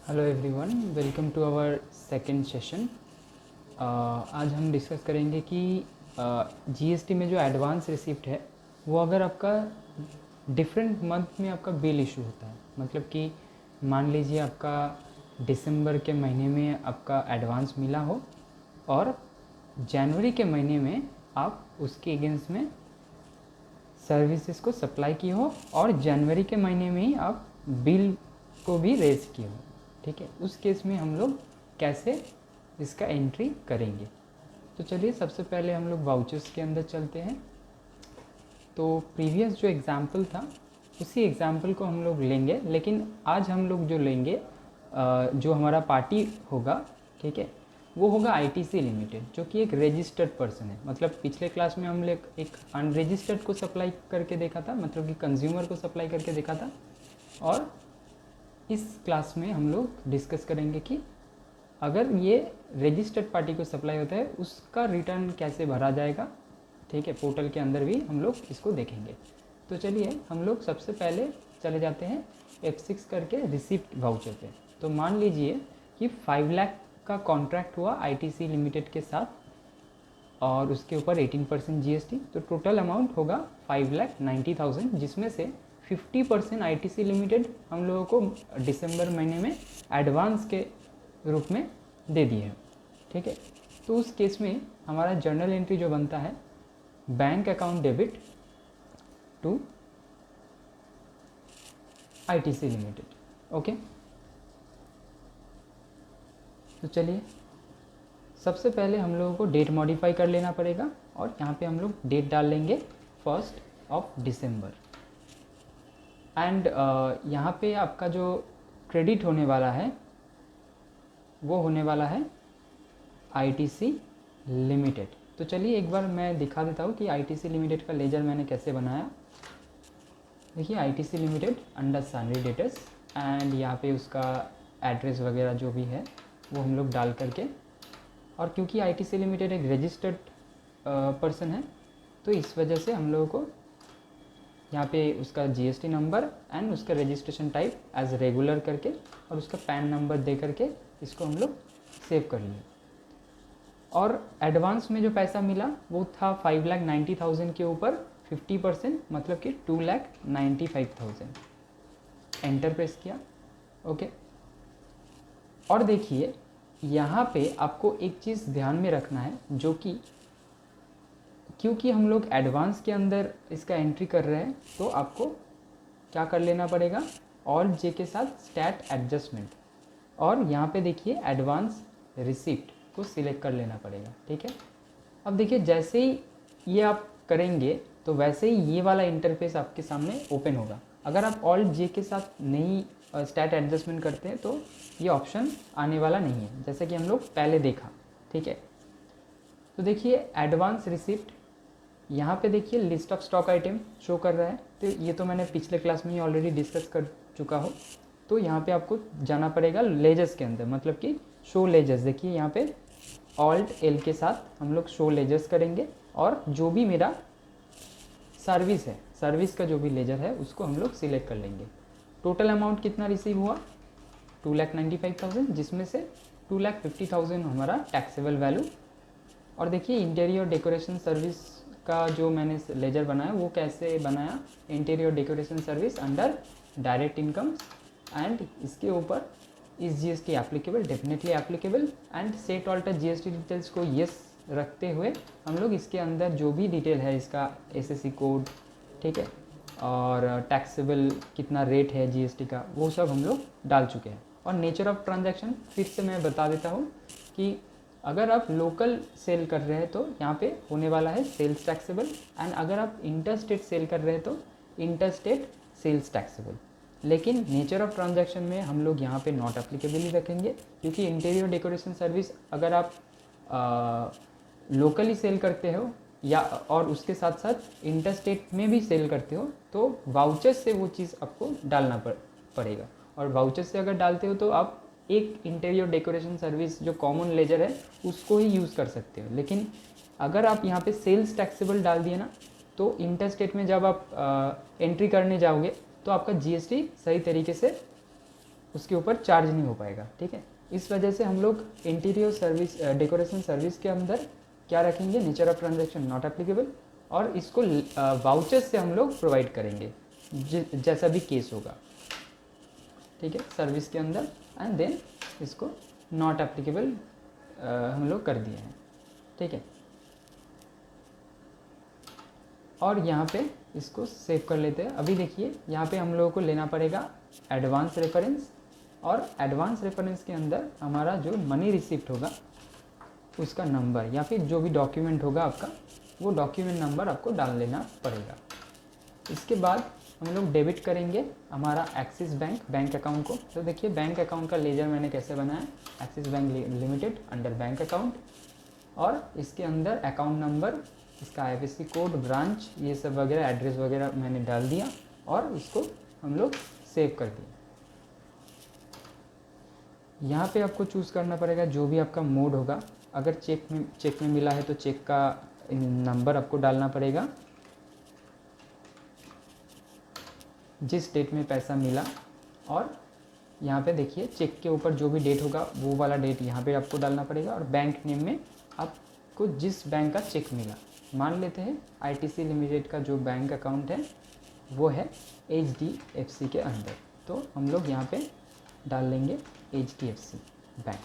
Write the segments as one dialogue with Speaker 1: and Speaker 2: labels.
Speaker 1: Hello everyone, welcome to our second session. आज हम discuss करेंगे कि जीएसटी में जो एडवांस रिसिप्ट है वो अगर आपका डिफरेंट मंथ में आपका बिल इशू होता है, मतलब कि मान लीजिए आपका दिसंबर के महीने में आपका एडवांस मिला हो और जनवरी के महीने में आप उसके अगेंस्ट में सर्विसेज को सप्लाई की हो और जनवरी के महीने में ही आप बिल को भी रेज किए हो। ठीक है, उस केस में हम लोग कैसे इसका एंट्री करेंगे। तो चलिए सबसे पहले हम लोग वाउचर्स के अंदर चलते हैं। तो प्रीवियस जो एग्ज़ाम्पल था उसी एग्ज़ाम्पल को हम लोग लेंगे, लेकिन आज हम लोग जो लेंगे जो हमारा पार्टी होगा, ठीक है, वो होगा आईटीसी लिमिटेड, जो कि एक रजिस्टर्ड पर्सन है। मतलब पिछले क्लास में हम लोग एक अनरजिस्टर्ड को सप्लाई करके देखा था, मतलब कि कंज्यूमर को सप्लाई करके देखा था, और इस क्लास में हम लोग डिस्कस करेंगे कि अगर ये रजिस्टर्ड पार्टी को सप्लाई होता है उसका रिटर्न कैसे भरा जाएगा। ठीक है, पोर्टल के अंदर भी हम लोग इसको देखेंगे। तो चलिए हम लोग सबसे पहले चले जाते हैं F6 करके रिसिप्ट वाउचर पे। तो मान लीजिए कि 5 लाख का कॉन्ट्रैक्ट हुआ आईटीसी लिमिटेड के साथ और उसके ऊपर 18% जीएसटी, तो टोटल अमाउंट होगा 5,90,000, जिसमें से 50% आईटीसी लिमिटेड हम लोगों को दिसंबर महीने में एडवांस के रूप में दे दिए हैं। ठीक है, तो उस केस में हमारा जर्नल एंट्री जो बनता है, bank account debit to ITC limited. Okay, तो चलिए सबसे पहले हम लोगों को डेट मॉडिफाई कर लेना पड़ेगा और यहाँ पे हम लोग डेट डाल लेंगे 1 दिसंबर। एंड यहाँ पे आपका जो क्रेडिट होने वाला है वो होने वाला है आईटीसी लिमिटेड। तो चलिए एक बार मैं दिखा देता हूँ कि आईटीसी लिमिटेड का लेजर मैंने कैसे बनाया। देखिए ITC limited under salary debtors, and यहाँ पे उसका एड्रेस वगैरह जो भी है वो हम लोग डाल करके, और क्योंकि आईटीसी लिमिटेड एक रजिस्टर्ड पर्सन है तो इस वजह से हम लोगों को यहाँ पे उसका जीएसटी नंबर एंड उसका रजिस्ट्रेशन टाइप एज रेगुलर करके और उसका पैन नंबर दे करके इसको हम लोग सेव कर लिए। और एडवांस में जो पैसा मिला वो था 5,90,000 के ऊपर 50%, मतलब कि 2,95,000। एंटर प्रेस किया। ओके, और देखिए यहाँ पे आपको एक चीज़ ध्यान में रखना है, जो कि क्योंकि हम लोग एडवांस के अंदर इसका एंट्री कर रहे हैं तो आपको क्या कर लेना पड़ेगा, ऑल जे के साथ स्टैट एडजस्टमेंट, और यहाँ पे देखिए एडवांस रिसिप्ट को सिलेक्ट कर लेना पड़ेगा। ठीक है, अब देखिए जैसे ही ये आप करेंगे तो वैसे ही ये वाला इंटरफेस आपके सामने ओपन होगा। अगर आप ऑल जे के साथ नहीं स्टैट एडजस्टमेंट करते हैं तो ये ऑप्शन आने वाला नहीं है, जैसे कि हम लोग पहले देखा। ठीक है, तो देखिए एडवांस रिसिप्ट, यहाँ पे देखिए list of stock item show कर रहा है, तो ये तो मैंने पिछले क्लास में ही ऑलरेडी डिस्कस कर चुका हूँ। तो यहाँ पे आपको जाना पड़ेगा लेजर्स के अंदर, मतलब कि शो लेजर्स। देखिए यहाँ पे ऑल्ट एल के साथ हम लोग शो लेजर्स करेंगे और जो भी मेरा सर्विस है, सर्विस का जो भी लेजर है उसको हम लोग सिलेक्ट कर लेंगे। टोटल अमाउंट कितना रिसीव हुआ, 2,95,000, जिसमें से 2,50,000 हमारा टैक्सेबल वैल्यू। और देखिए इंटीरियर डेकोरेशन सर्विस का जो मैंने लेजर बनाया वो कैसे बनाया, interior decoration service under direct income, and इसके ऊपर इस GST applicable, definitely applicable, and set alter GST details को यस रखते हुए हम लोग इसके अंदर जो भी डिटेल है इसका एसएससी कोड, ठीक है, और टैक्सेबल कितना रेट है जीएसटी का, वो सब हम लोग डाल चुके हैं। और नेचर ऑफ ट्रांजैक्शन फिर से मैं बता देता हूँ कि अगर आप लोकल सेल कर रहे हैं तो यहाँ पे होने वाला है सेल्स टैक्सेबल, एंड अगर आप इंटर स्टेट सेल कर रहे हैं तो इंटर स्टेट सेल्स टैक्सेबल। लेकिन नेचर ऑफ ट्रांजैक्शन में हम लोग यहाँ पे नॉट एप्लीकेबल ही रखेंगे, क्योंकि इंटीरियर डेकोरेशन सर्विस अगर आप लोकली सेल करते हो या और उसके साथ साथ इंटर स्टेट में भी सेल करते हो तो वाउचर्स से वो चीज़ आपको डालना पड़ेगा। और वाउचर्स से अगर डालते हो तो आप एक इंटीरियर डेकोरेशन सर्विस जो कॉमन लेजर है उसको ही यूज़ कर सकते हो। लेकिन अगर आप यहाँ पे सेल्स टैक्सेबल डाल दिए ना, तो इंटर स्टेट में जब आप एंट्री करने जाओगे तो आपका जीएसटी सही तरीके से उसके ऊपर चार्ज नहीं हो पाएगा, ठीक है। इस वजह से हम लोग इंटीरियर सर्विस डेकोरेशन सर्विस के अंदर क्या रखेंगे, nature of transaction not applicable, और इसको वाउचर्स से हम लोग प्रोवाइड करेंगे जैसा भी केस होगा, ठीक है, सर्विस के अंदर। एंड देन इसको नॉट एप्लीकेबल हम लोग कर दिए हैं, ठीक है। और यहाँ पे इसको सेव कर लेते हैं। अभी देखिए यहाँ पे हम लोगों को लेना पड़ेगा एडवांस रेफरेंस, और एडवांस रेफरेंस के अंदर हमारा जो मनी रिसिप्ट होगा उसका नंबर या फिर जो भी डॉक्यूमेंट होगा आपका, वो डॉक्यूमेंट नंबर आपको डाल लेना पड़ेगा। इसके बाद हम लोग डेबिट करेंगे हमारा एक्सिस बैंक अकाउंट को। तो देखिए बैंक अकाउंट का लेजर मैंने कैसे बनाया, axis bank limited under bank account, और इसके अंदर अकाउंट नंबर, इसका IFSC कोड, ब्रांच, ये सब वगैरह एड्रेस वगैरह मैंने डाल दिया और इसको हम लोग सेव कर दिया। यहाँ पे आपको चूज़ करना पड़ेगा जो भी आपका मोड होगा। अगर चेक में मिला है तो चेक का नंबर आपको डालना पड़ेगा, जिस डेट में पैसा मिला, और यहाँ पे देखिए चेक के ऊपर जो भी डेट होगा वो वाला डेट यहाँ पे आपको डालना पड़ेगा, और बैंक नेम में आपको जिस बैंक का चेक मिला, मान लेते हैं ITC लिमिटेड का जो बैंक अकाउंट है वो है HDFC के अंदर, तो हम लोग यहाँ पे डाल लेंगे HDFC बैंक,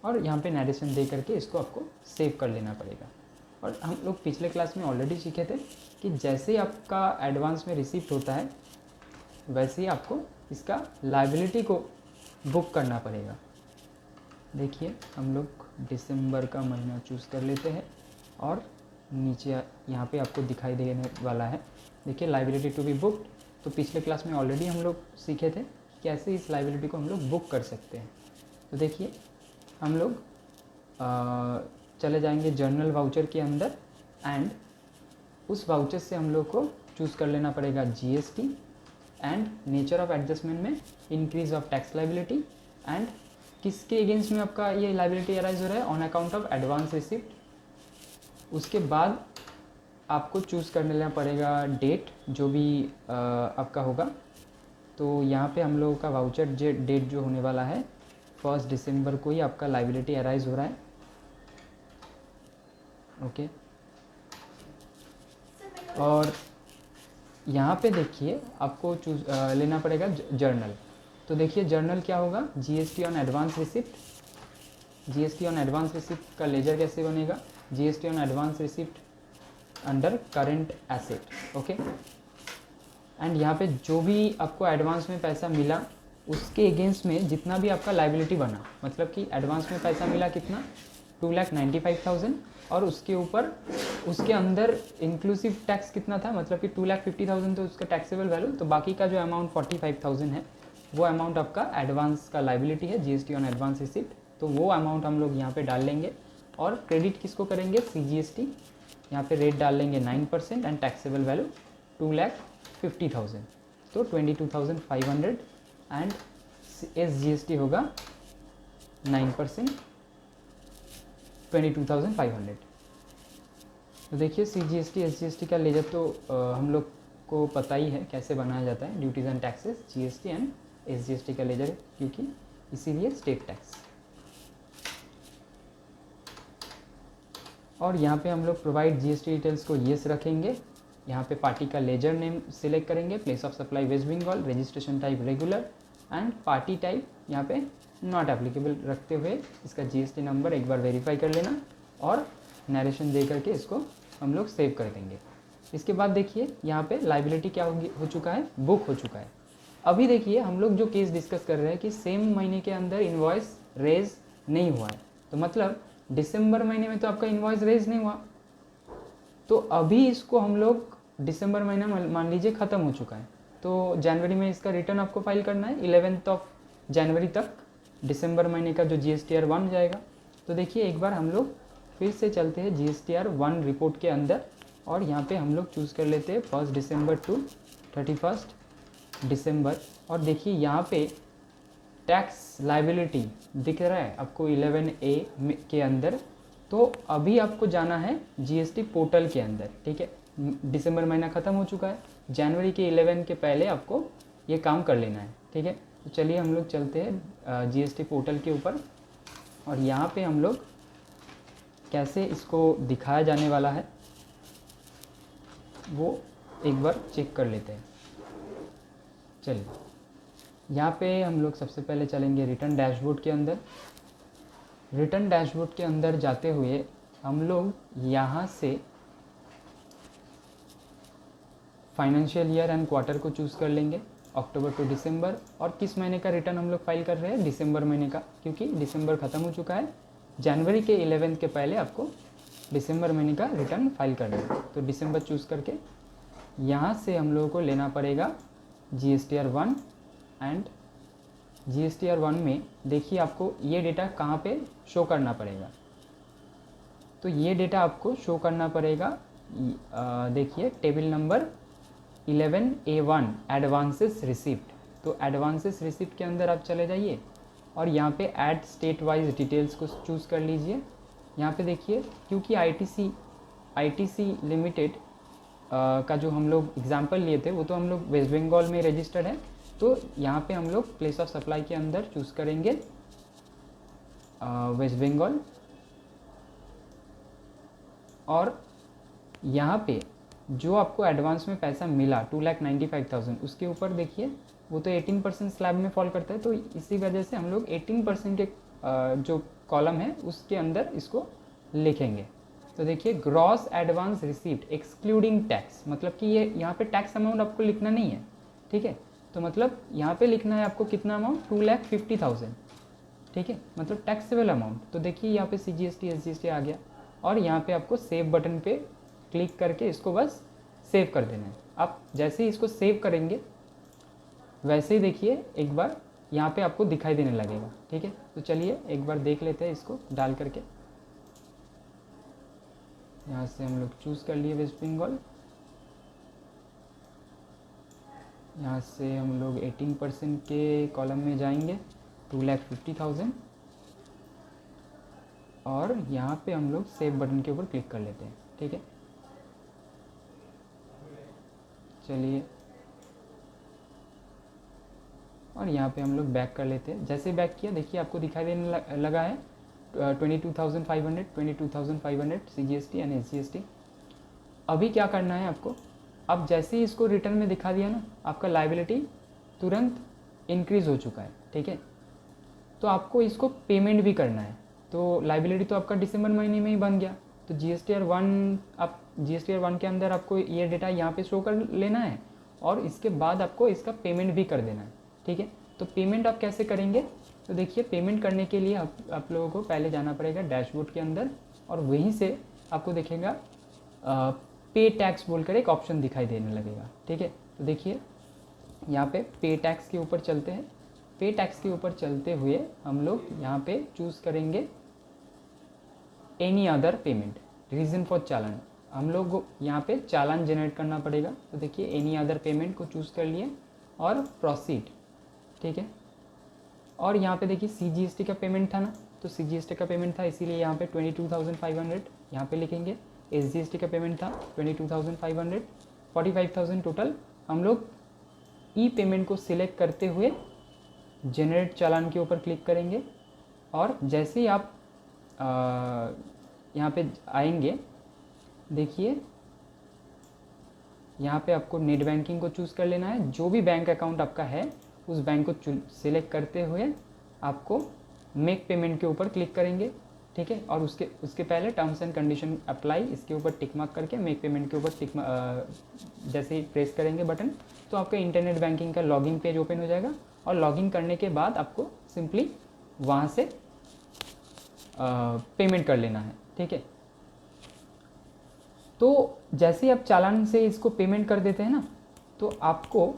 Speaker 1: और यहाँ पे नरेशन दे करके इसको आपको सेव कर लेना पड़ेगा। और हम लोग पिछले क्लास में ऑलरेडी सीखे थे कि जैसे ही आपका एडवांस में रिसीप्ट होता है वैसे ही आपको इसका लायबिलिटी को बुक करना पड़ेगा। देखिए हम लोग दिसंबर का महीना चूज़ कर लेते हैं, और नीचे यहाँ पे आपको दिखाई देने वाला है, देखिए लायबिलिटी टू बी बुक्ड। तो पिछले क्लास में ऑलरेडी हम लोग सीखे थे कैसे इस लायबिलिटी को हम लोग बुक कर सकते हैं। तो देखिए हम लोग चले जाएंगे जर्नल वाउचर के अंदर, एंड उस वाउचर से हम लोग को चूज़ कर लेना पड़ेगा GST, and nature of adjustment में increase of tax liability, and किसके अगेंस्ट में आपका ये लायबिलिटी अराइज हो रहा है, on account of advance receipt. उसके बाद आपको चूज़ कर लेना पड़ेगा डेट जो भी आपका होगा। तो यहाँ पे हम लोगों का वाउचर डेट जो होने वाला है 1 दिसंबर को ही आपका लायबिलिटी अराइज हो रहा है, ओके। और यहाँ पे देखिए आपको चूज लेना पड़ेगा जर्नल। तो देखिए जर्नल क्या होगा, GST on advance receipt. GST on advance receipt का लेजर कैसे बनेगा, GST on advance receipt under current asset, okay. And यहाँ पे जो भी आपको एडवांस में पैसा मिला उसके अगेंस्ट में जितना भी आपका लायबिलिटी बना, मतलब कि एडवांस में पैसा मिला कितना, 2,95,000, और उसके ऊपर उसके अंदर इंक्लूसिव टैक्स कितना था, मतलब कि 2,50,000 तो उसका टैक्सेबल वैल्यू, तो बाकी का जो अमाउंट 45,000 है वो अमाउंट आपका एडवांस का लायबिलिटी है, GST ऑन एडवांस रिसिप्ट। तो वो अमाउंट हम लोग यहाँ पे डाल लेंगे, और क्रेडिट किसको करेंगे, CGST। यहाँ पे रेट डाल लेंगे 9% एंड टैक्सेबल वैल्यू 2,50,000, तो 22,500, एंड SGST होगा 9%, 22,500। तो देखिए CGST SGST का लेजर तो हम लोग को पता ही है कैसे बनाया जाता है, duties and taxes, GST and SGST का लेजर, क्योंकि इसीलिए स्टेट टैक्स। और यहाँ पे हम लोग प्रोवाइड GST डिटेल्स को येस रखेंगे। यहाँ पे पार्टी का लेजर नेम सिलेक्ट करेंगे, place of supply West Bengal, registration type regular, and party type यहाँ पे नॉट एप्लीकेबल रखते हुए इसका GST नंबर एक बार वेरीफाई कर लेना, और नरेशन दे करके इसको हम लोग सेव कर देंगे। इसके बाद देखिए यहाँ पे लायबिलिटी क्या हो चुका है, बुक हो चुका है। अभी देखिए हम लोग जो केस डिस्कस कर रहे हैं कि सेम महीने के अंदर इन्वॉइस रेज नहीं हुआ है, तो मतलब दिसंबर महीने में तो आपका इन्वॉइस रेज नहीं हुआ, तो अभी इसको हम लोग दिसंबर महीना मान लीजिए ख़त्म हो चुका है, तो जनवरी में इसका रिटर्न आपको फाइल करना है 11 जनवरी तक, दिसंबर महीने का जो GSTR 1 जाएगा। तो देखिए एक बार हम लोग फिर से चलते हैं GSTR 1 रिपोर्ट के अंदर, और यहाँ पे हम लोग चूज़ कर लेते हैं 1 दिसंबर टू 31 दिसंबर, और देखिए यहाँ पे टैक्स लायबिलिटी दिख रहा है आपको 11A के अंदर। तो अभी आपको जाना है GST पोर्टल के अंदर, ठीक है। दिसंबर महीना ख़त्म हो चुका है, जनवरी के 11 के पहले आपको ये काम कर लेना है, ठीक है। तो चलिए हम लोग चलते हैं जीएसटी पोर्टल के ऊपर, और यहाँ पे हम लोग कैसे इसको दिखाया जाने वाला है वो एक बार चेक कर लेते हैं। चलिए यहाँ पे हम लोग सबसे पहले चलेंगे रिटर्न डैशबोर्ड के अंदर। रिटर्न डैशबोर्ड के अंदर जाते हुए हम लोग यहाँ से फाइनेंशियल ईयर एंड क्वार्टर को चूज़ कर लेंगे, अक्टूबर टू दिसंबर। और किस महीने का रिटर्न हम लोग फाइल कर रहे हैं? दिसंबर महीने का, क्योंकि दिसंबर ख़त्म हो चुका है। जनवरी के 11 के पहले आपको दिसंबर महीने का रिटर्न फाइल करना है। तो दिसंबर चूज़ करके यहाँ से हम लोगों को लेना पड़ेगा GSTR 1। एंड GSTR 1 में देखिए आपको ये डेटा कहाँ पे शो करना पड़ेगा। तो ये डेटा आपको शो करना पड़ेगा, देखिए table number 11A1 advances receipt. तो एडवांसेस रिसिप्ट के अंदर आप चले जाइए और यहाँ पे ऐड स्टेट वाइज डिटेल्स को चूज़ कर लीजिए। यहाँ पे देखिए, क्योंकि ITC लिमिटेड का जो हम लोग एग्जांपल लिए थे वो तो हम लोग वेस्ट बंगाल में रजिस्टर्ड है। तो यहाँ पे हम लोग प्लेस ऑफ सप्लाई के अंदर चूज़ करेंगे वेस्ट बंगाल। और यहाँ पे जो आपको एडवांस में पैसा मिला 2,95,000, उसके ऊपर देखिए वो तो 18% स्लैब में फॉल करता है। तो इसी वजह से हम लोग 18% के जो कॉलम है उसके अंदर इसको लिखेंगे। तो देखिए gross advance receipt excluding tax, मतलब कि ये यहाँ पे टैक्स अमाउंट आपको लिखना नहीं है, ठीक है। तो मतलब यहाँ पे लिखना है आपको कितना अमाउंट? 2,50,000, ठीक है, मतलब टैक्सेबल अमाउंट। तो देखिए यहाँ पे CGST SGST आ गया, और यहाँ पे आपको सेव बटन पे क्लिक करके इसको बस सेव कर देना है। आप जैसे ही इसको सेव करेंगे वैसे ही देखिए एक बार यहाँ पे आपको दिखाई देने लगेगा, ठीक है। तो चलिए एक बार देख लेते हैं इसको डाल करके। यहाँ से हम लोग चूज़ कर लिए वेस्ट बंगाल। यहाँ से हम लोग 18% के कॉलम में जाएंगे, 2,50,000, और यहाँ पे हम लोग सेव बटन के ऊपर क्लिक कर लेते हैं, ठीक है। चलिए, और यहाँ पे हम लोग बैक कर लेते हैं। जैसे बैक किया देखिए आपको दिखाई देने लगा है 22,500 CGST एंड SGST। अभी क्या करना है आपको? अब जैसे ही इसको रिटर्न में दिखा दिया ना, आपका लायबिलिटी तुरंत इंक्रीज़ हो चुका है, ठीक है। तो आपको इसको पेमेंट भी करना है। तो लायबिलिटी तो आपका दिसंबर महीने में ही बन गया। तो GSTR 1, आप GSTR 1 के अंदर आपको ये डेटा यहाँ पे शो कर लेना है, और इसके बाद आपको इसका पेमेंट भी कर देना है, ठीक है। तो पेमेंट आप कैसे करेंगे? तो देखिए पेमेंट करने के लिए आप लोगों को पहले जाना पड़ेगा डैशबोर्ड के अंदर, और वहीं से आपको देखेगा पे टैक्स बोलकर एक ऑप्शन दिखाई देने लगेगा, ठीक है। तो देखिए यहाँ पे पे टैक्स के ऊपर चलते हैं। पे टैक्स के ऊपर चलते हुए हम लोग यहाँ पे चूज़ करेंगे any other payment, reason for challan. हम लोग यहाँ पे चालान जनरेट करना पड़ेगा। तो देखिए एनी अदर पेमेंट को चूज़ कर लिए और प्रोसीड, ठीक है। और यहाँ पे देखिए CGST का पेमेंट था ना, तो CGST का पेमेंट था, इसीलिए यहाँ पे 22,500 यहाँ पे लिखेंगे। SGST का पेमेंट था 22,500, 45,000 टोटल। हम लोग ई पेमेंट को सिलेक्ट करते हुए जनरेट चालान के ऊपर क्लिक करेंगे, और जैसे ही आप यहाँ पे आएंगे देखिए यहाँ पे आपको नेट बैंकिंग को चूज़ कर लेना है। जो भी बैंक अकाउंट आपका है उस बैंक को सिलेक्ट करते हुए आपको मेक पेमेंट के ऊपर क्लिक करेंगे, ठीक है। और उसके पहले टर्म्स एंड कंडीशन अप्लाई, इसके ऊपर टिक मार्क करके मेक पेमेंट के ऊपर जैसे ही प्रेस करेंगे बटन, तो आपका इंटरनेट बैंकिंग का लॉगिन पेज ओपन हो जाएगा। और लॉगिन करने के बाद आपको सिंपली वहाँ से पेमेंट कर लेना है, ठीक है। तो जैसे ही आप चालान से इसको पेमेंट कर देते हैं ना, तो आपको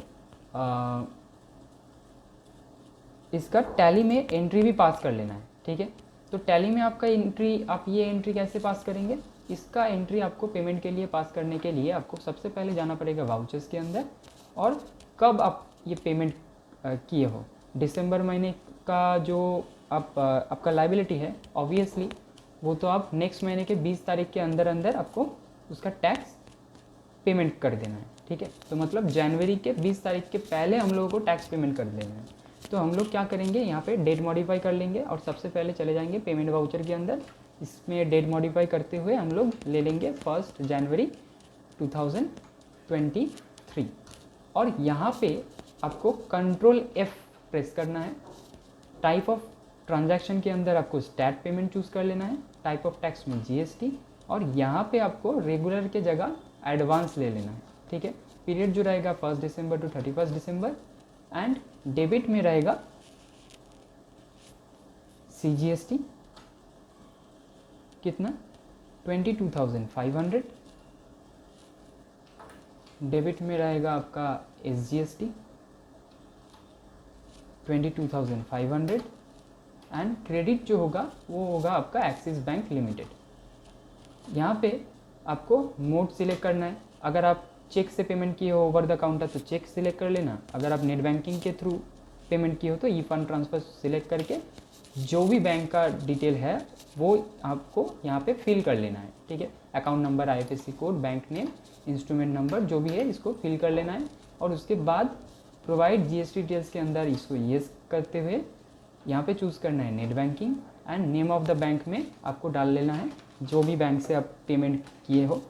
Speaker 1: इसका टैली में एंट्री भी पास कर लेना है, ठीक है। तो टैली में आपका एंट्री, आप ये एंट्री कैसे पास करेंगे? इसका एंट्री आपको पेमेंट के लिए पास करने के लिए आपको सबसे पहले जाना पड़ेगा वाउचर्स के अंदर, और कब आप ये पेमेंट किए हो। दिसंबर महीने का जो आपका लायबिलिटी है, ऑब्वियसली वो तो आप नेक्स्ट महीने के 20 तारीख के अंदर अंदर आपको उसका टैक्स पेमेंट कर देना है, ठीक है। तो मतलब जनवरी के 20 तारीख के पहले हम लोगों को टैक्स पेमेंट कर देना है। तो हम लोग क्या करेंगे, यहाँ पे डेट मॉडिफाई कर लेंगे और सबसे पहले चले जाएंगे पेमेंट वाउचर के अंदर। इसमें डेट मॉडिफाई करते हुए हम लोग ले लेंगे 1 जनवरी 2023 और यहाँ पे आपको कंट्रोल F प्रेस करना है। टाइप ऑफ ट्रांजैक्शन के अंदर आपको स्टैट पेमेंट चूज़ कर लेना है, टाइप ऑफ टैक्स में GST और यहाँ पे आपको रेगुलर के जगह एडवांस ले लेना है, ठीक है। पीरियड जो रहेगा 1 December two 31 December and debit में रहेगा CGST कितना 22,500, डेबिट में रहेगा आपका SGST 22,500 एंड क्रेडिट जो होगा वो होगा आपका एक्सिस बैंक लिमिटेड। यहाँ पे आपको मोड सिलेक्ट करना है। अगर आप चेक से पेमेंट किए हो ओवर द काउंटर तो चेक सिलेक्ट कर लेना। अगर आप नेट बैंकिंग के थ्रू पेमेंट किए हो तो ई फंड ट्रांसफ़र सिलेक्ट करके जो भी बैंक का डिटेल है वो आपको यहाँ पे फिल कर लेना है, ठीक है। Account number, IFSC code, bank name, instrument number जो भी है इसको फिल कर लेना है और उसके बाद प्रोवाइड GST डिटेल्स के अंदर इसको येस करते हुए यहाँ पे चूज़ करना है net banking and name of the bank में आपको डाल लेना है जो भी बैंक से आप पेमेंट किए हो,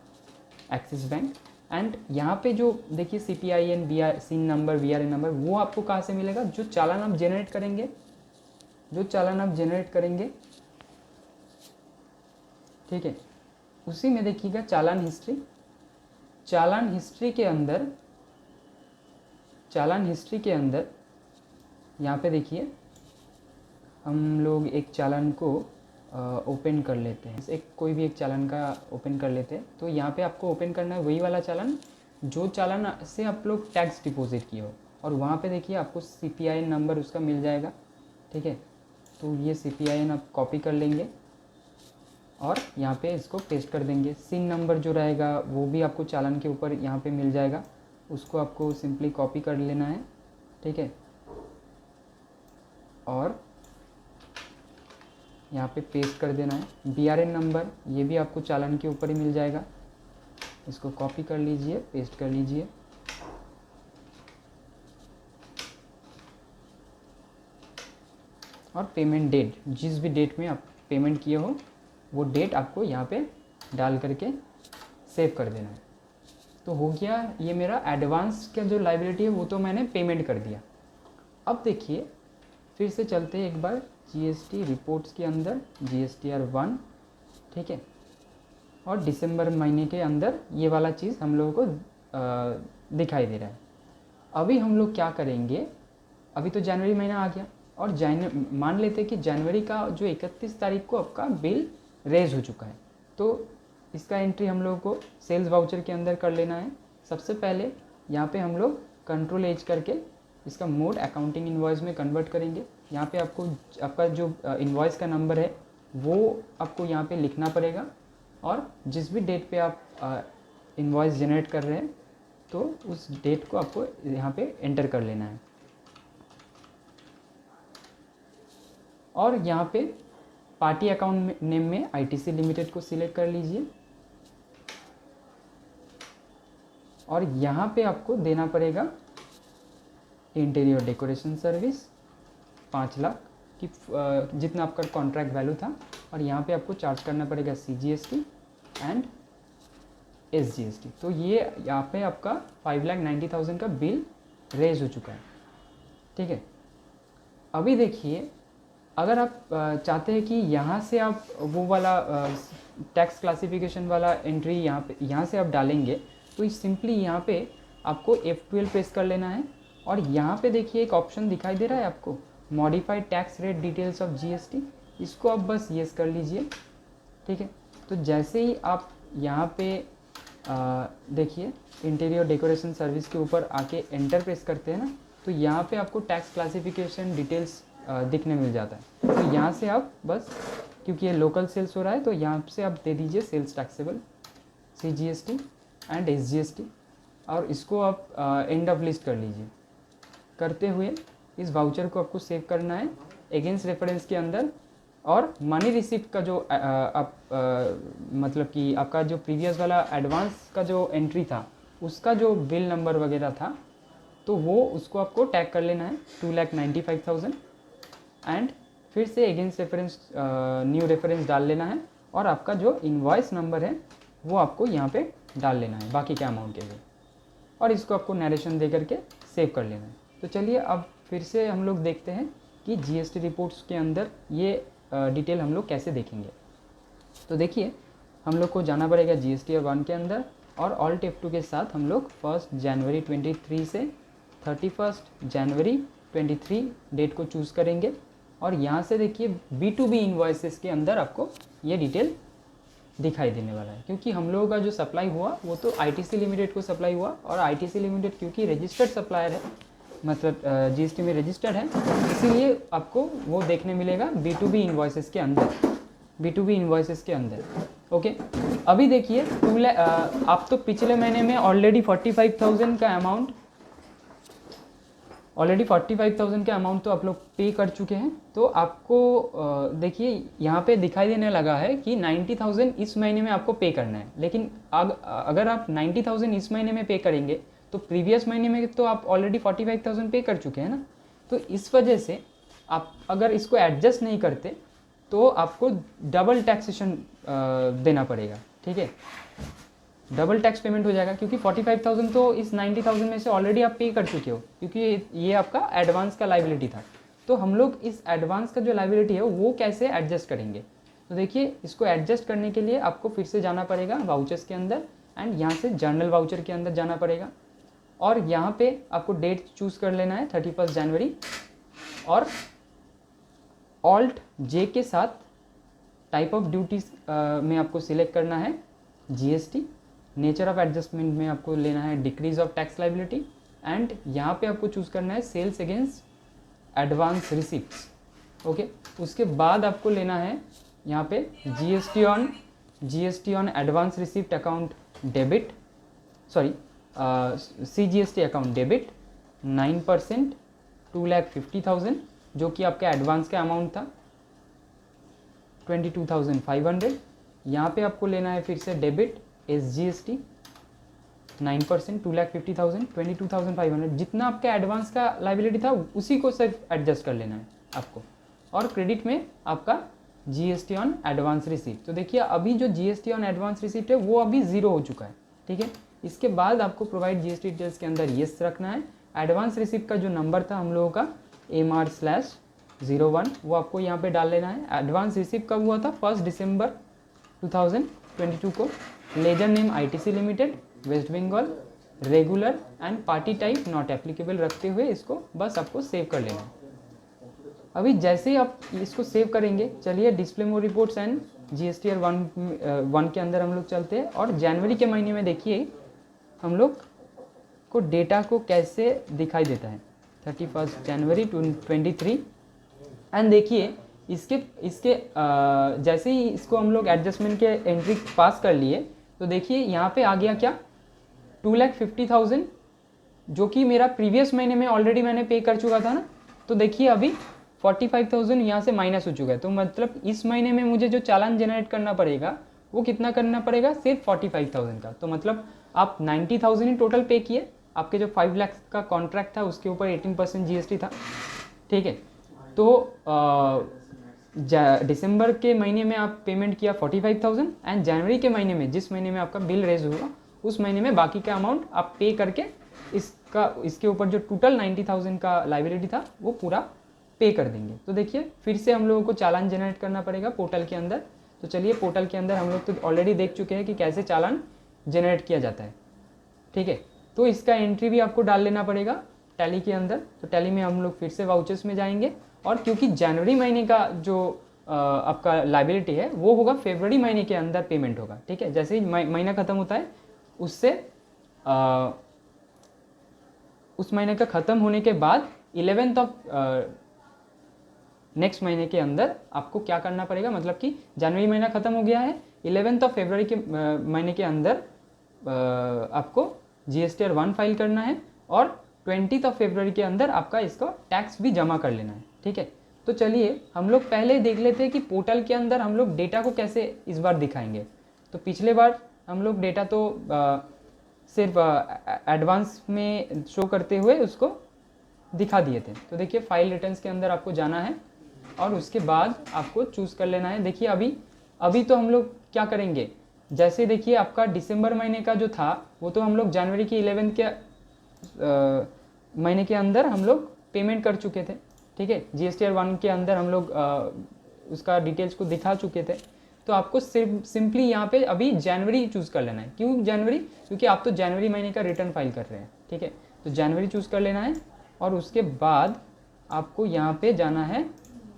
Speaker 1: एक्सिस बैंक। एंड यहाँ पे जो देखिए CPIN, CIN number, VRN number वो आपको कहाँ से मिलेगा, जो चालान आप जनरेट करेंगे, ठीक है, उसी में देखिएगा चालान हिस्ट्री के अंदर यहाँ पे देखिए हम लोग एक चालान को ओपन कर लेते हैं। कोई भी एक चालान का ओपन कर लेते हैं। तो यहाँ पे आपको ओपन करना है वही वाला चालान जो चालान से आप लोग टैक्स डिपॉजिट किए हो और वहाँ पे देखिए आपको CPIN नंबर उसका मिल जाएगा, ठीक है। तो ये CPIN आप कॉपी कर लेंगे और यहाँ पे इसको पेस्ट कर देंगे। सीन नंबर जो रहेगा वो भी आपको चालान के ऊपर यहाँ पे मिल जाएगा, उसको आपको सिंपली कॉपी कर लेना है, ठीक है, और यहाँ पे पेस्ट कर देना है। BRN नंबर ये भी आपको चालान के ऊपर ही मिल जाएगा, इसको कॉपी कर लीजिए, पेस्ट कर लीजिए और पेमेंट डेट, जिस भी डेट में आप पेमेंट किए हो वो डेट आपको यहाँ पे डाल करके सेव कर देना है। तो हो गया ये मेरा एडवांस का जो लायबिलिटी है वो तो मैंने पेमेंट कर दिया। अब देखिए फिर से चलते हैं एक बार GST रिपोर्ट्स के अंदर, GSTR 1, ठीक है, और दिसंबर महीने के अंदर ये वाला चीज़ हम लोगों को दिखाई दे रहा है। अभी हम लोग क्या करेंगे, अभी तो जनवरी महीना आ गया और मान लेते हैं कि जनवरी का जो 31 तारीख को आपका बिल रेज हो चुका है, तो इसका एंट्री हम लोगों को सेल्स वाउचर के अंदर कर लेना है। सबसे पहले यहाँ पे हम लोग कंट्रोल H करके इसका मोड अकाउंटिंग इन्वॉइस में कन्वर्ट करेंगे। यहाँ पे आपको आपका जो इन्वॉइस का नंबर है वो आपको यहाँ पे लिखना पड़ेगा और जिस भी डेट पे आप इन्वॉइस जनरेट कर रहे हैं तो उस डेट को आपको यहाँ पे एंटर कर लेना है और यहाँ पे पार्टी अकाउंट नेम में ITC लिमिटेड को सिलेक्ट कर लीजिए और यहाँ पे आपको देना पड़ेगा इंटीरियर डेकोरेशन सर्विस 5 लाख की जितना आपका कॉन्ट्रैक्ट वैल्यू था और यहाँ पे आपको चार्ज करना पड़ेगा CGST एंड SGST। तो ये यहाँ पे आपका 5,90,000 का बिल रेज हो चुका है, ठीक है। अभी देखिए अगर आप चाहते हैं कि यहाँ से आप वो वाला टैक्स क्लासिफिकेशन वाला एंट्री यहाँ से आप डालेंगे तो सिंपली यहाँ पे आपको F12 प्रेस कर लेना है और यहाँ पे देखिए एक ऑप्शन दिखाई दे रहा है आपको modified tax rate details of GST, इसको आप बस येस कर लीजिए, ठीक है। तो जैसे ही आप यहाँ पे देखिए इंटीरियर डेकोरेशन सर्विस के ऊपर आके एंटर प्रेस करते हैं ना तो यहाँ पे आपको टैक्स क्लासिफिकेशन डिटेल्स दिखने मिल जाता है। तो यहाँ से आप बस, क्योंकि ये लोकल सेल्स हो रहा है तो यहाँ से आप दे दीजिए sales taxable CGST and SGST और इसको आप एंड ऑफ लिस्ट कर लीजिए। करते हुए इस वाउचर को आपको सेव करना है अगेंस्ट रेफरेंस के अंदर और मनी रिसिप्ट का जो आप मतलब कि आपका जो प्रीवियस वाला एडवांस का जो एंट्री था उसका जो बिल नंबर वगैरह था तो वो उसको आपको टैग कर लेना है 2,95,000 एंड फिर से अगेंस्ट रेफरेंस न्यू रेफरेंस डाल लेना है और आपका जो इनवॉइस नंबर है वो आपको यहाँ पे डाल लेना है बाकी के अमाउंट के लिए, और इसको आपको नरेशन दे करके सेव कर लेना है। तो चलिए अब फिर से हम लोग देखते हैं कि जीएसटी रिपोर्ट्स के अंदर ये डिटेल हम लोग कैसे देखेंगे। तो देखिए हम लोग को जाना पड़ेगा जीएसटी 1 के अंदर और ऑल्ट F2 के साथ हम लोग 1 जनवरी 23 से 31 जनवरी 23 डेट को चूज़ करेंगे और यहाँ से देखिए B2B इन्वॉइसेस के अंदर आपको ये डिटेल दिखाई देने वाला है, क्योंकि हम लोगों का जो सप्लाई हुआ वो तो आईटीसी लिमिटेड को सप्लाई हुआ और आईटीसी लिमिटेड क्योंकि रजिस्टर्ड सप्लायर है, मतलब जीएसटी में रजिस्टर्ड है, इसीलिए आपको वो देखने मिलेगा B2B इन्वॉइसेस के अंदर, B2B इन्वॉइसेस के अंदर। ओके, अभी देखिए आप तो पिछले महीने में ऑलरेडी 45,000 का अमाउंट तो आप लोग पे कर चुके हैं। तो आपको देखिए यहाँ पे दिखाई देने लगा है कि 90,000 इस महीने में आपको पे करना है, लेकिन अगर आप 90,000 इस महीने में पे करेंगे तो प्रीवियस महीने में तो आप ऑलरेडी 45,000 पे कर चुके हैं ना। तो इस वजह से आप अगर इसको एडजस्ट नहीं करते तो आपको डबल टैक्सेशन देना पड़ेगा, ठीक है, डबल टैक्स पेमेंट हो जाएगा, क्योंकि 45,000 तो इस 90,000 में से ऑलरेडी आप पे कर चुके हो, क्योंकि ये आपका एडवांस का लाइबिलिटी था। तो हम लोग इस एडवांस का जो लाइबिलिटी है वो कैसे एडजस्ट करेंगे। तो देखिए इसको एडजस्ट करने के लिए आपको फिर से जाना पड़ेगा वाउचर्स के अंदर एंड यहाँ से जर्नल वाउचर के अंदर जाना पड़ेगा और यहाँ पे आपको डेट चूज़ कर लेना है 31 जनवरी और ऑल्ट जे के साथ टाइप ऑफ ड्यूटीज़ में आपको सिलेक्ट करना है जीएसटी, नेचर ऑफ एडजस्टमेंट में आपको लेना है decrease of tax liability and यहाँ पे आपको चूज़ करना है sales against advance receipts. Okay, उसके बाद आपको लेना है यहाँ पे GST on advance receipt account debit, sorry CGST account debit 9% 2,50,000 जो कि आपका एडवांस का अमाउंट था 22,500। यहाँ पे आपको लेना है फिर से डेबिट SGST 9% 2,50,000 22,500, जितना आपका एडवांस का लाइबिलिटी था उसी को सिर्फ एडजस्ट कर लेना है आपको। और क्रेडिट में आपका GST ऑन एडवांस रिसीप्ट। तो देखिए अभी जो GST ऑन एडवांस रिसीप्ट है वो अभी ज़ीरो हो चुका है, ठीक है। इसके बाद आपको प्रोवाइड GST डिटेल्स के अंदर येस रखना है। एडवांस रिसीप्ट का जो नंबर था हम लोगों का MR/01 वो आपको यहाँ पे डाल लेना है। एडवांस रिसीप्ट कब हुआ था 1 दिसंबर 2022 को। Ledger name ITC limited West Bengal, regular and party type not applicable रखते हुए इसको बस आपको सेव कर लेना है। अभी जैसे ही आप इसको सेव करेंगे, चलिए display more reports and GSTR 1 के अंदर हम लोग चलते हैं और जनवरी के महीने में देखिए हम लोग को डेटा को कैसे दिखाई देता है 31 जनवरी 23 एंड देखिए इसके जैसे ही इसको हम लोग एडजस्टमेंट के एंट्री पास कर लिए तो देखिए यहाँ पे आ गया क्या 2,50,000 जो कि मेरा प्रीवियस महीने में ऑलरेडी मैंने पे कर चुका था ना। तो देखिए अभी 45,000 यहाँ से माइनस हो चुका है। तो मतलब इस महीने में मुझे जो चालान जनरेट करना पड़ेगा वो कितना करना पड़ेगा, सिर्फ 45,000 का। तो मतलब आप 90,000 ही टोटल पे किए, आपके जो 5 लाख का कॉन्ट्रैक्ट था उसके ऊपर 18% GST था, ठीक है। तो दिसंबर के महीने में आप पेमेंट किया 45,000 एंड जनवरी के महीने में जिस महीने में आपका बिल रेज हुआ उस महीने में बाकी का अमाउंट आप पे करके इसके ऊपर जो टोटल 90,000 का लाइबिलिटी था वो पूरा पे कर देंगे। तो देखिए फिर से हम लोगों को चालान जनरेट करना पड़ेगा पोर्टल के अंदर। तो चलिए पोर्टल के अंदर हम लोग तो ऑलरेडी देख चुके हैं कि कैसे चालान जनरेट किया जाता है, ठीक है। तो इसका एंट्री भी आपको डाल लेना पड़ेगा टैली के अंदर। तो टैली में हम लोग फिर से वाउचर्स में जाएंगे और क्योंकि जनवरी महीने का जो आपका लाइबिलिटी है वो होगा फरवरी महीने के अंदर पेमेंट होगा, ठीक है। जैसे ही महीना ख़त्म होता है उससे उस महीने का ख़त्म होने के बाद 11th ऑफ नेक्स्ट महीने के अंदर आपको क्या करना पड़ेगा, मतलब कि जनवरी महीना ख़त्म हो गया है, 11th ऑफ फरवरी के महीने के अंदर आपको GSTR 1 फाइल करना है और 20th ऑफ फरवरी के अंदर आपका इसका टैक्स भी जमा कर लेना है, ठीक है। तो चलिए हम लोग पहले देख लेते हैं कि पोर्टल के अंदर हम लोग डेटा को कैसे इस बार दिखाएंगे। तो पिछले बार हम लोग डेटा तो सिर्फ एडवांस में शो करते हुए उसको दिखा दिए थे। तो देखिए फाइल रिटर्न्स के अंदर आपको जाना है और उसके बाद आपको चूज़ कर लेना है। देखिए अभी तो हम लोग क्या करेंगे, जैसे देखिए आपका दिसंबर महीने का जो था वो तो हम लोग जनवरी की 11 के महीने के अंदर हम लोग पेमेंट कर चुके थे, ठीक है। GSTR 1 के अंदर हम लोग उसका डिटेल्स को दिखा चुके थे। तो आपको सिंपली यहाँ पे अभी जनवरी चूज़ कर लेना है। क्यों जनवरी? क्योंकि आप तो जनवरी महीने का रिटर्न फाइल कर रहे हैं, ठीक है। तो जनवरी चूज़ कर लेना है और उसके बाद आपको यहाँ पे जाना है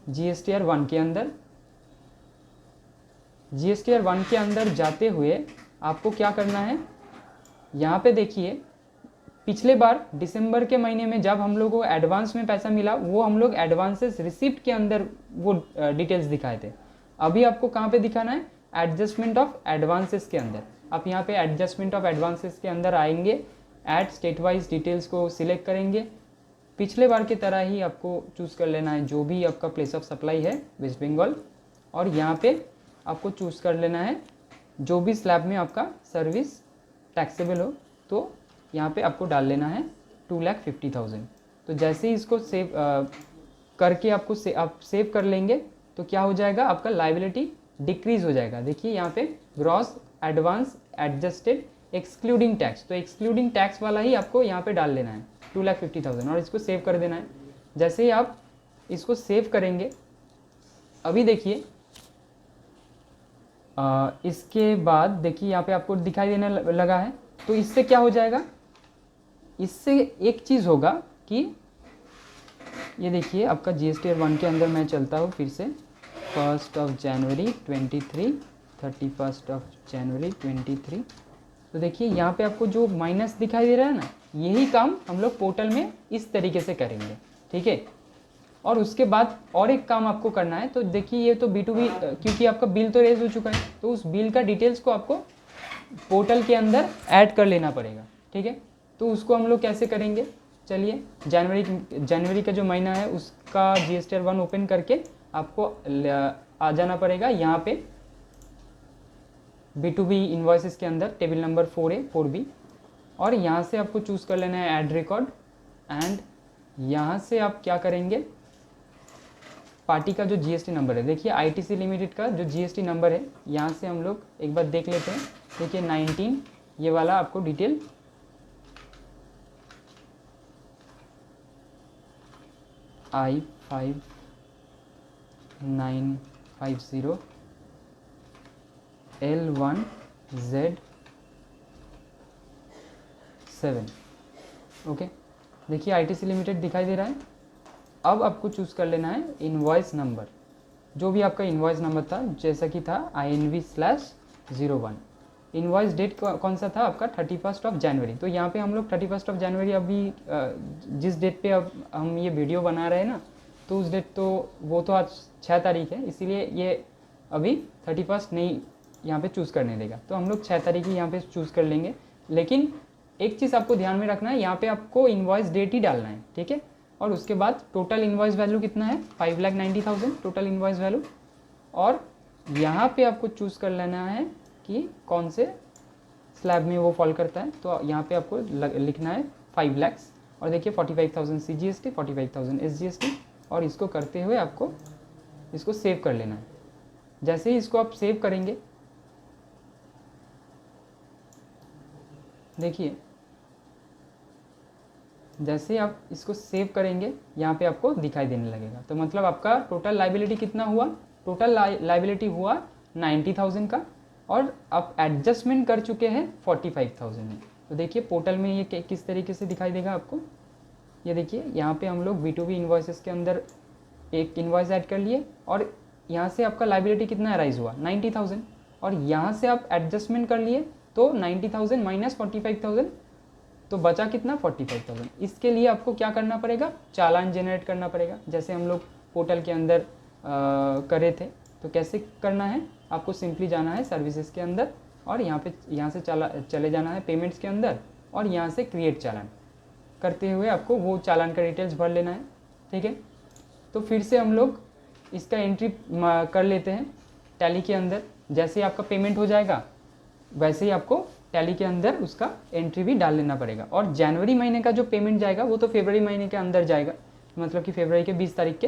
Speaker 1: GSTR 1 के अंदर। GSTR 1 के अंदर जाते हुए आपको क्या करना है, यहाँ पे देखिए पिछले बार दिसंबर के महीने में जब हम लोग को एडवांस में पैसा मिला वो हम लोग एडवांसेस रिसिप्ट के अंदर वो डिटेल्स दिखाए थे। अभी आपको कहाँ पे दिखाना है, एडजस्टमेंट ऑफ एडवांसेस के अंदर। आप यहाँ पे एडजस्टमेंट ऑफ एडवांसेस के अंदर आएंगे, ऐड स्टेट वाइज डिटेल्स को सिलेक्ट करेंगे। पिछले बार की तरह ही आपको चूज़ कर लेना है जो भी आपका प्लेस ऑफ सप्लाई है वेस्ट बंगाल, और यहाँ पे आपको चूज़ कर लेना है जो भी स्लैब में आपका सर्विस टैक्सेबल हो, तो यहाँ पे आपको डाल लेना है 2,50,000। तो जैसे ही इसको सेव करके आपको आप सेव कर लेंगे तो क्या हो जाएगा, आपका लायबिलिटी डिक्रीज हो जाएगा। देखिए यहाँ पे gross advance adjusted excluding tax, तो एक्सक्लूडिंग टैक्स वाला ही आपको यहाँ पे डाल लेना है 2,50,000 और इसको सेव कर देना है। जैसे ही आप इसको सेव करेंगे, अभी देखिए इसके बाद देखिए यहाँ पे आपको दिखाई देने लगा है। तो इससे क्या हो जाएगा, इससे एक चीज़ होगा कि ये देखिए आपका GSTR 1 के अंदर मैं चलता हूँ फिर से, 1 जनवरी 23, 31 जनवरी 23। तो देखिए यहाँ पे आपको जो माइनस दिखाई दे रहा है ना, यही काम हम लोग पोर्टल में इस तरीके से करेंगे, ठीक है। और उसके बाद और एक काम आपको करना है। तो देखिए ये तो B2B, क्योंकि आपका बिल तो रेज हो चुका है तो उस बिल का डिटेल्स को आपको पोर्टल के अंदर ऐड कर लेना पड़ेगा, ठीक है। तो उसको हम लोग कैसे करेंगे, चलिए जनवरी का जो महीना है उसका GSTR 1 ओपन करके आपको आ जाना पड़ेगा यहाँ पे B2B इन्वॉइसेस के अंदर टेबल नंबर 4A 4B, और यहाँ से आपको चूज़ कर लेना है ऐड रिकॉर्ड। एंड यहाँ से आप क्या करेंगे, पार्टी का जो GST नंबर है, देखिए ITC लिमिटेड का जो GST नंबर है यहाँ से हम लोग एक बार देख लेते हैं। देखिए 19 ये वाला आपको डिटेल I5950 L1Z7, ओके। देखिए ITC लिमिटेड दिखाई दे रहा है। अब आपको चूज़ कर लेना है इनवॉइस नंबर, जो भी आपका इनवॉइस नंबर था, जैसा कि था INV/01। इनवॉइस डेट कौन सा था आपका, 31 जनवरी। तो यहाँ पे हम लोग 31 जनवरी अभी जिस डेट पे अब हम ये वीडियो बना रहे हैं ना, तो उस डेट तो वो तो आज 6 तारीख है, इसीलिए ये अभी 31 नहीं यहाँ पे चूज़ करने देगा। तो हम लोग 6 तारीख ही यहाँ पे चूज़ कर लेंगे। लेकिन एक चीज़ आपको ध्यान में रखना है, यहाँ पे आपको इनवॉइस डेट ही डालना है, ठीक है। और उसके बाद टोटल इनवॉइस वैल्यू कितना है, 5,90,000 टोटल इनवॉइस वैल्यू। और यहाँ पे आपको चूज़ कर लेना है कि कौन से स्लैब में वो फॉल करता है। तो यहाँ पे आपको लिखना है 5 लाख, और देखिए 45,000 CGST, 45,000 SGST, और इसको करते हुए आपको इसको सेव कर लेना है। जैसे ही इसको आप सेव करेंगे, देखिए जैसे आप इसको सेव करेंगे यहाँ पे आपको दिखाई देने लगेगा। तो मतलब आपका टोटल लाइबिलिटी कितना हुआ, टोटल लाइबिलिटी हुआ 90,000 का, और आप एडजस्टमेंट कर चुके हैं 45,000 में। तो देखिए पोर्टल में ये किस तरीके से दिखाई देगा आपको। ये देखिए यहाँ पे हम लोग B2B इन्वॉइसेस के अंदर एक इन्वॉइस ऐड कर लिए, और यहाँ से आपका लाइबिलिटी कितना राइज हुआ 90,000, और यहाँ से आप एडजस्टमेंट कर लिए तो 90,000 माइनस 45,000, तो बचा कितना 45,000। इसके लिए आपको क्या करना पड़ेगा, चालान जनरेट करना पड़ेगा, जैसे हम लोग पोर्टल के अंदर करे थे। तो कैसे करना है, आपको सिंपली जाना है सर्विसेज के अंदर, और यहाँ से चले जाना है पेमेंट्स के अंदर, और यहाँ से क्रिएट चालान करते हुए आपको वो चालान का डिटेल्स भर लेना है, ठीक है। तो फिर से हम लोग इसका एंट्री कर लेते हैं टैली के अंदर। जैसे ही आपका पेमेंट हो जाएगा वैसे ही आपको टैली के अंदर उसका एंट्री भी डाल लेना पड़ेगा। और जनवरी महीने का जो पेमेंट जाएगा वो तो फरवरी महीने के अंदर जाएगा, मतलब कि फरवरी के 20 तारीख के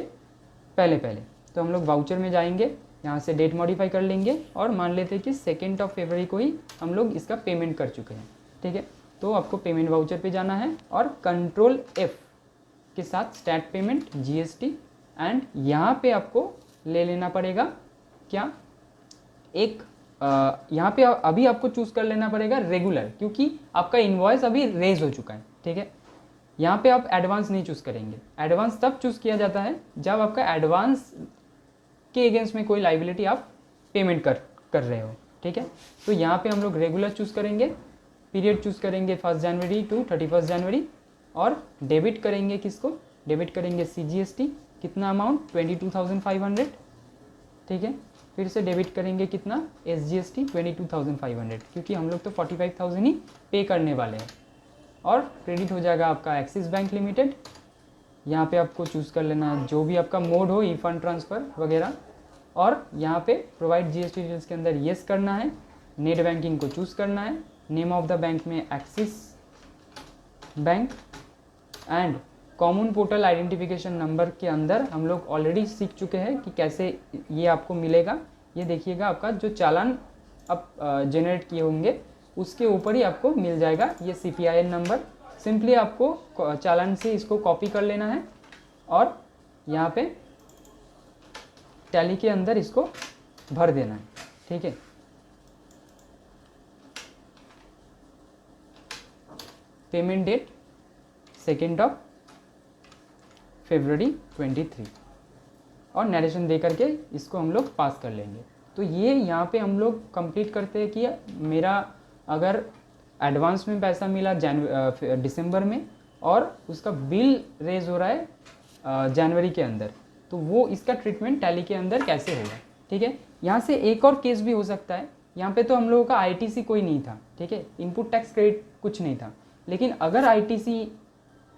Speaker 1: पहले पहले। तो हम लोग वाउचर में जाएंगे, यहाँ से डेट मॉडिफाई कर लेंगे और मान लेते हैं कि 2 फरवरी को ही हम लोग इसका पेमेंट कर चुके हैं, ठीक है। तो आपको पेमेंट वाउचर पे जाना है और कंट्रोल F के साथ स्टैट पेमेंट GST, एंड यहाँ पे आपको ले लेना पड़ेगा क्या, एक यहाँ पे अभी आपको चूज़ कर लेना पड़ेगा रेगुलर, क्योंकि आपका इन्वॉइस अभी रेज हो चुका है, ठीक है। यहाँ पे आप एडवांस नहीं चूज़ करेंगे। एडवांस तब चूज़ किया जाता है जब आपका एडवांस के अगेंस्ट में कोई लाइबिलिटी आप पेमेंट कर रहे हो, ठीक है। तो यहाँ पे हम लोग रेगुलर चूज़ करेंगे, पीरियड चूज़ करेंगे 1 जनवरी टू 31 जनवरी, और डेबिट करेंगे किसको, डेबिट करेंगे CGST, कितना अमाउंट 22,500, ठीक है। फिर से डेबिट करेंगे कितना SGST 22,500, क्योंकि हम लोग तो 45,000 ही पे करने वाले हैं। और क्रेडिट हो जाएगा आपका एक्सिस बैंक लिमिटेड। यहाँ पे आपको चूज़ कर लेना है जो भी आपका मोड हो, ई फंड ट्रांसफ़र वगैरह, और यहाँ पे प्रोवाइड GST डिटेल्स के अंदर येस करना है, नेट बैंकिंग को चूज़ करना है, नेम ऑफ द बैंक में axis bank, and common portal identification number के अंदर हम लोग ऑलरेडी सीख चुके हैं कि कैसे ये आपको मिलेगा। ये देखिएगा आपका जो चालान आप जनरेट किए होंगे उसके ऊपर ही आपको मिल जाएगा ये CPIN नंबर। सिंपली आपको चालान से इसको कॉपी कर लेना है और यहाँ पे टैली के अंदर इसको भर देना है, ठीक है। पेमेंट डेट 2 फरवरी 23, और नरेशन दे करके इसको हम लोग पास कर लेंगे। तो ये यहाँ पे हम लोग कंप्लीट करते हैं कि मेरा अगर एडवांस में पैसा मिला दिसंबर में और उसका बिल रेज हो रहा है जनवरी के अंदर, तो वो इसका ट्रीटमेंट टैली के अंदर कैसे होगा, ठीक है। यहाँ से एक और केस भी हो सकता है। यहाँ पे तो हम लोगों का ITC कोई नहीं था, ठीक है, इनपुट टैक्स क्रेडिट कुछ नहीं था। लेकिन अगर ITC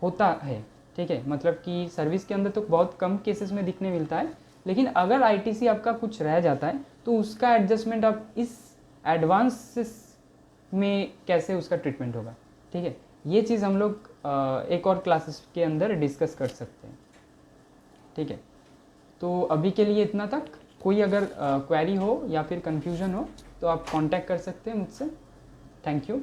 Speaker 1: होता है, ठीक है, मतलब कि सर्विस के अंदर तो बहुत कम केसेस में दिखने मिलता है, लेकिन अगर ITC आपका कुछ रह जाता है तो उसका एडजस्टमेंट आप इस एडवांस में कैसे उसका ट्रीटमेंट होगा, ठीक है। ये चीज़ हम लोग एक और क्लासेस के अंदर डिस्कस कर सकते हैं, ठीक है। तो अभी के लिए इतना तक। कोई अगर क्वेरी हो या फिर कन्फ्यूजन हो तो आप कांटेक्ट कर सकते हैं मुझसे। Thank you.